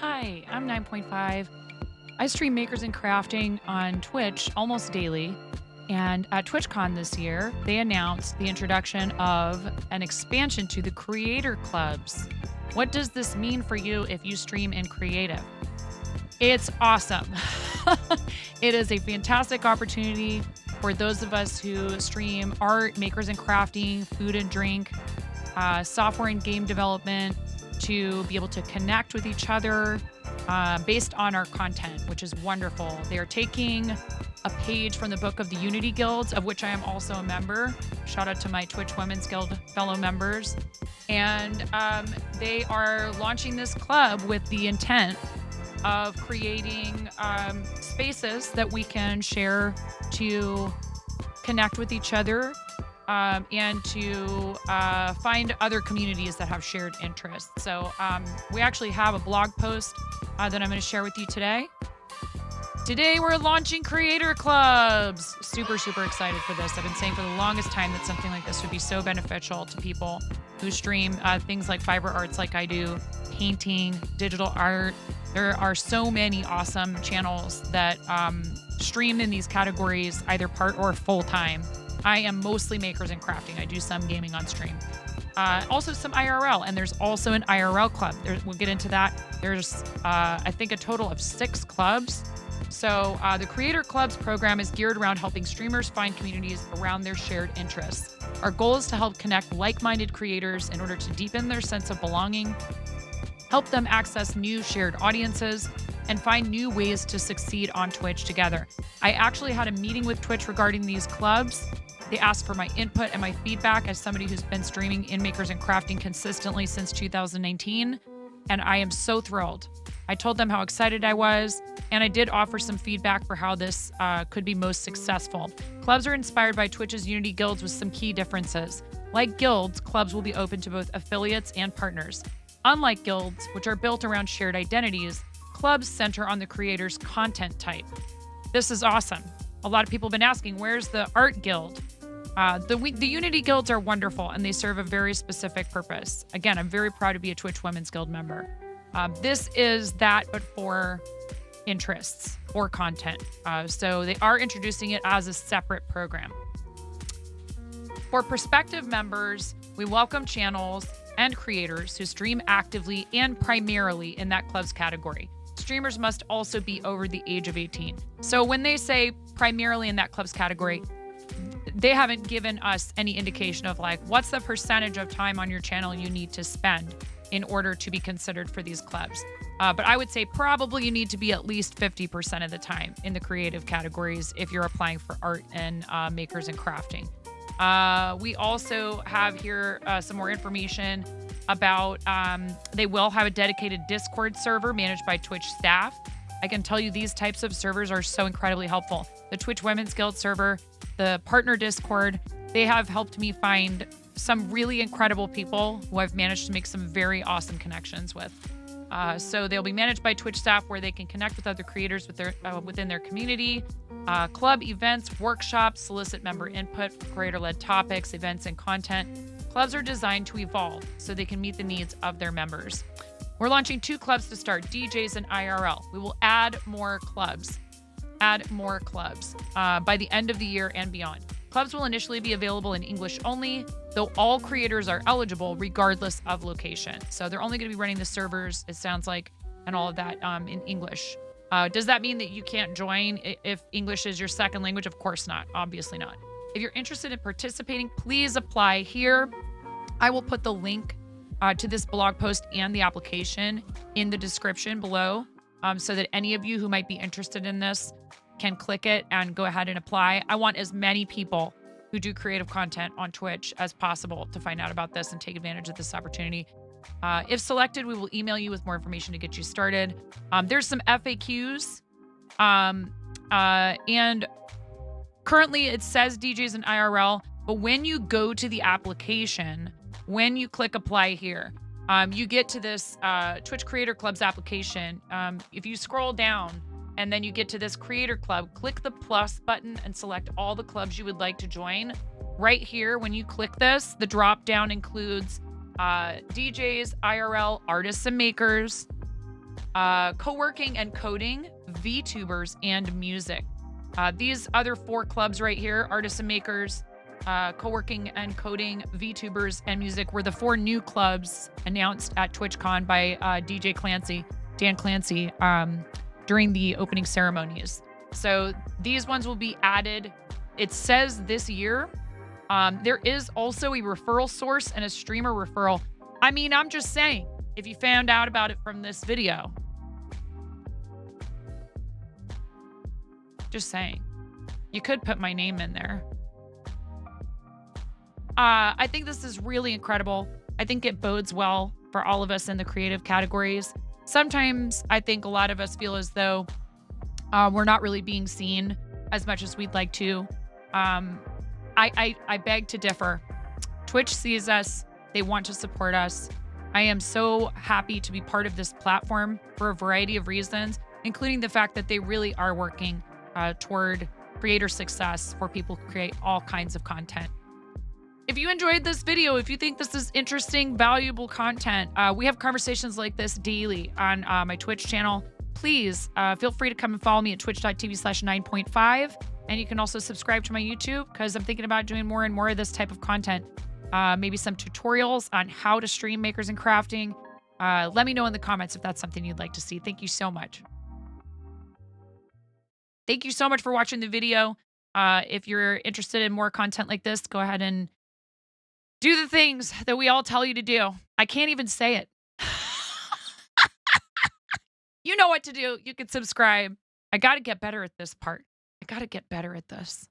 Hi, I'm 9.5. I stream Makers and Crafting on Twitch almost daily. And at TwitchCon this year, they announced the introduction of an expansion to the creator clubs. What does this mean for you if you stream in creative? It's awesome. It is a fantastic opportunity for those of us who stream art, makers and crafting, food and drink, software and game development to be able to connect with each other based on our content, which is wonderful. They are taking a page from the book of the Unity Guilds, of which I am also a member. Shout out to my Twitch Women's Guild fellow members. And they are launching this club with the intent of creating spaces that we can share to connect with each other and to find other communities that have shared interests. So we actually have a blog post that I'm going to share with you today. Today we're launching creator clubs. Super, super excited for this. I've been saying for the longest time that something like this would be so beneficial to people who stream things like fiber arts like I do, painting, digital art. There are so many awesome channels that stream in these categories, either part or full time. I am mostly makers and crafting. I do some gaming on stream. Also some IRL, and there's also an IRL club. We'll get into that. There's, I think, a total of 6 clubs. So the Creator Clubs program is geared around helping streamers find communities around their shared interests. Our goal is to help connect like-minded creators in order to deepen their sense of belonging, help them access new shared audiences, and find new ways to succeed on Twitch together. I actually had a meeting with Twitch regarding these clubs. They asked for my input and my feedback as somebody who's been streaming in Makers and Crafting consistently since 2019, and I am so thrilled. I told them how excited I was, and I did offer some feedback for how this could be most successful. Clubs are inspired by Twitch's Unity Guilds with some key differences. Like guilds, clubs will be open to both affiliates and partners. Unlike guilds, which are built around shared identities, clubs center on the creator's content type. This is awesome. A lot of people have been asking, where's the art guild? The Unity Guilds are wonderful, and they serve a very specific purpose. Again, I'm very proud to be a Twitch Women's Guild member. This is that, but for interests or content. So they are introducing it as a separate program. For prospective members, we welcome channels and creators who stream actively and primarily in that club's category. Streamers must also be over the age of 18. So when they say primarily in that club's category, they haven't given us any indication of like, what's the percentage of time on your channel you need to spend in order to be considered for these clubs. But I would say probably you need to be at least 50% of the time in the creative categories if you're applying for art and makers and crafting. We also have here some more information about they will have a dedicated Discord server managed by Twitch staff. I can tell you these types of servers are so incredibly helpful. The Twitch Women's Guild server, the partner Discord, they have helped me find some really incredible people who I've managed to make some very awesome connections with. So they'll be managed by Twitch staff where they can connect with other creators within their community, club events, workshops, solicit member input for creator-led topics, events, and content. Clubs are designed to evolve so they can meet the needs of their members. We're launching 2 clubs to start, DJs and IRL. We will add more clubs by the end of the year and beyond. Clubs will initially be available in English only, though all creators are eligible regardless of location. So they're only going to be running the servers, it sounds like, and all of that in English. Does that mean that you can't join if English is your second language? Of course not. Obviously not. If you're interested in participating, please apply here. I will put the link to this blog post and the application in the description below so that any of you who might be interested in this can click it and go ahead and apply. I want as many people who do creative content on Twitch as possible to find out about this and take advantage of this opportunity. If selected, we will email you with more information to get you started. There's some FAQs, and currently it says DJs and IRL, but when you go to the application, when you click apply here, you get to this Twitch Creator Clubs application. If you scroll down, and then you get to this creator club, click the plus button and select all the clubs you would like to join. Right here, when you click this, the drop down includes DJs, IRL, artists and makers, co-working and coding, VTubers, and music. These other four clubs right here, artists and makers, co-working and coding, VTubers, and music, were the four new clubs announced at TwitchCon by Dan Clancy, during the opening ceremonies. So these ones will be added. It says this year. There is also a referral source and a streamer referral. I mean, I'm just saying, if you found out about it from this video, just saying, you could put my name in there. I think this is really incredible. I think it bodes well for all of us in the creative categories. Sometimes I think a lot of us feel as though we're not really being seen as much as we'd like to. I beg to differ. Twitch sees us. They want to support us. I am so happy to be part of this platform for a variety of reasons, including the fact that they really are working toward creator success for people who create all kinds of content. If you enjoyed this video, if you think this is interesting, valuable content, we have conversations like this daily on my Twitch channel. Please feel free to come and follow me at twitch.tv/9.5. And you can also subscribe to my YouTube, because I'm thinking about doing more and more of this type of content. Maybe some tutorials on how to stream makers and crafting. Let me know in the comments if that's something you'd like to see. Thank you so much. Thank you so much for watching the video. If you're interested in more content like this, go ahead and do the things that we all tell you to do. I can't even say it. You know what to do. You can subscribe. I got to get better at this part. I got to get better at this.